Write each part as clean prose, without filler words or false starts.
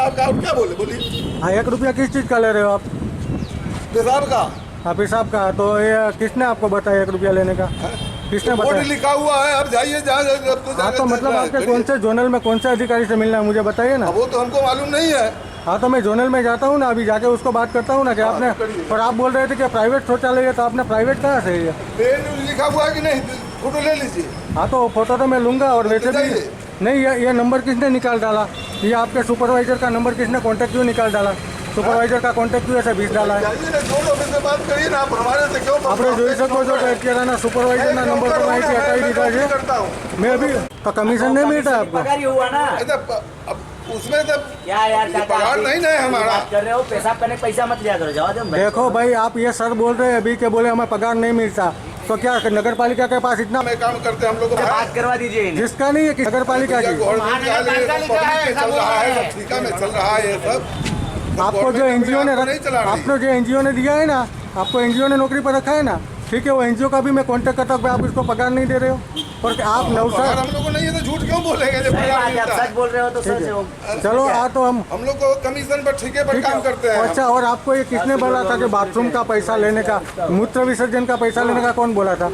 पेशाब का आप क्या बोले बोलिए? हाँ, 1 रुपया किस चीज़ का ले रहे हो आप? पेशाब का हाँ, पेशाब का। तो ये किसने आपको बताया 1 रुपया लेने का? किसने बोर्ड बताया? लिखा हुआ है, आप जाइए जहाँ हाँ, तो मतलब आपके कौन से जोनल में कौन से अधिकारी से मिलना है मुझे बताइए ना। वो तो हमको मालूम नहीं है। हाँ, तो मैं जोनल में जाता हूँ ना, अभी जाके उसको बात करता हूँ ना कि आपने, और आप बोल रहे थे कि प्राइवेट शौचालय है, तो आपने प्राइवेट कहाँ से है? पेन लिखा हुआ है कि नहीं, फोटो ले लीजिए। हाँ, तो फोटो तो मैं लूँगा। और वैसे भी बताइए। नहीं, ये नंबर किसने निकाल डाला? ये आपके सुपरवाइजर का नंबर किसने कॉन्टैक्ट क्यों निकाल डाला? सुपरवाइजर का कॉन्टैक्ट क्यों ऐसे 20 डाला है? जाइए ना, जो लोग से बात करिए ना, आप हमारे से क्यों? આપણે જોઈ શકો છો કે અત્યારના સુપરવાઇઝરના નંબર પર માહિતી હટાવી દીધા છે। करता हूँ मैं भी तो कमीशन नहीं मिलता आपको? पगार ही हुआ ना। अब उसमें तो क्या यार ये चाचा, पगार आप नहीं ना है हमारा। बात कर रहे हो, पेशाब करने का पैसा मत लिया करो, जाओ दो भाई। देखो भाई, आप ये सर बोल रहे हैं अभी के बोले हमें पगार नहीं मिलता, तो क्या नगर पालिका के पास इतना मैं काम करते हम लोग को बात करवा दीजिए इन्हें। जिसका नहीं है कि नगर पालिका की? चल रहा है, सब ठीका में चल रहा है ये सब। आपको जो एनजीओ ने नहीं चला रही। आपको जो एनजीओ ने दिया है ना, आपको एनजीओ ने नौकरी पर रखा है ना, ठीक है, वो एनजीओ का भी मैं कांटेक्ट करता हूँ, आप इसको पगार नहीं दे रहे हो, और आप पगार नवसार। हम लोग को नहीं है तो झूठ क्यों बोलेंगे जब सही पगार बात है, आप मिलता है? सच बोल रहे हो तो सच हो। चलो तो हम लोग को कमीशन पर ठीके पर ठीक काम है। करते हैं। अच्छा, और आपको ये किसने बोला था कि बाथरूम का पैसा लेने का, मूत्र विसर्जन का पैसा लेने का कौन बोला था?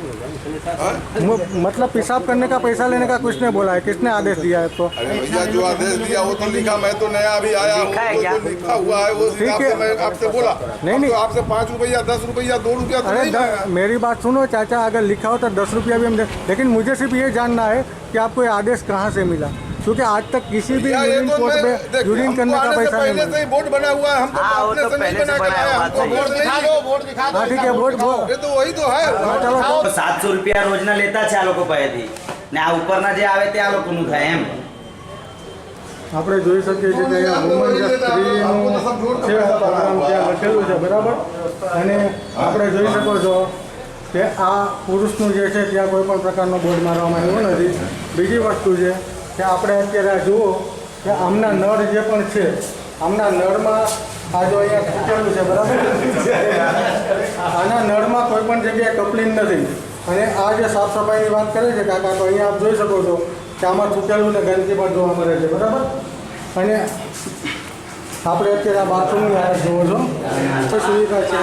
मतलब पेशाब करने का पैसा लेने का किसने बोला है? किसने आदेश दिया है आपको? अरे भैया, जो आदेश दिया वो तो लिखा, मैं तो नया अभी आया हूँ, लिखा है वो क्या? तो लिखा हुआ है, वो ठीक है। मैं आपसे बोला। नहीं, हम नहीं। तो आपसे 5 रुपया 10 रुपया 2 रुपया तो अरे नहीं मांगा। मेरी बात सुनो चाचा, अगर लिखा हो तो 10 रुपया भी हम दे, लेकिन मुझे सिर्फ ये जानना है कि आपको ये आदेश कहाँ से मिला, क्योंकि आज तक किसी भी भैया, ये यूरिन तो कोर्ट मैं- में देखिए, यूरिन हमको करने का आने से पैसा नहीं पहले से मिला। ही बोर्ड बना हुआ है, हमको हाँ, वो अपने तो से नहीं पहले से बना के बनाया लाया, हुआ, हमको सही है। बोर्ड नहीं है। हाँ, ठीक है, वोट ये तो वही तो है। हाँ, चलो તો 700 રૂપિયા રોજના લેતા છે આ લોકો પાસેથી ને આ ઉપરના જે આવે તે આ લોકોનું થાય એમ। આપણે જોઈ શકીએ છીએ કે અહીંયા વુમન સ્ત્રીનું છે પ્રોગ્રામ ત્યાં લખેલું છે, બરાબર। અને આપણે જોઈ શકો છો કે આ પુરુષનું જે છે ત્યાં કોઈ પણ પ્રકારનો બોર્ડ મારવામાં આવ્યો નથી। બીજી વસ્તુ છે કે આપણે અત્યારે આ જુઓ કે આમના નળ જે પણ છે, આમના નળમાં આ જો અહીંયા ખૂટેલું છે, બરાબર। આના નળમાં કોઈ પણ જગ્યાએ કપલિંગ નથી। અને આ જે સાફ સફાઈની વાત કરે છે કાકા, તો અહીંયા આપ જોઈ શકો છો કે આમાં તૂટેલું ને ગંદકી પણ જોવા મળે છે, બરાબર। અને આપણે અત્યારે આ બાથરૂમની હાલત જુઓ છો તો સુવિધા છે।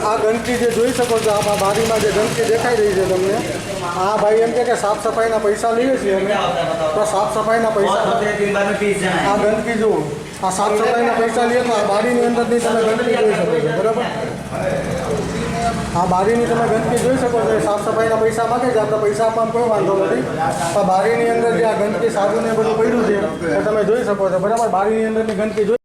આ ગંદકી જે જોઈ શકો છો, આ બારીમાં જે ગંદકી દેખાઈ રહી છે તમને, આ ભાઈ એમ કે સાફ સફાઈના પૈસા લઈએ છીએ અમે, તો સાફ સફાઈના પૈસા આ ગંદકી જુઓ, આ સાફ સફાઈના પૈસા લઈએ તો આ બારીની અંદરની તમે ગંદકી જોઈ શકો છો, બરાબર। આ બારીની તમે ગંદકી જોઈ શકો છો, સાફ સફાઈના પૈસા માગે છે, આપણે પૈસા આપવામાં કોઈ વાંધો નથી। આ બારીની અંદર જે આ ગંદકી સાબુ ને બધું પડ્યું છે એ તમે જોઈ શકો છો, બરાબર। બારીની અંદરની ગંદકી જોઈ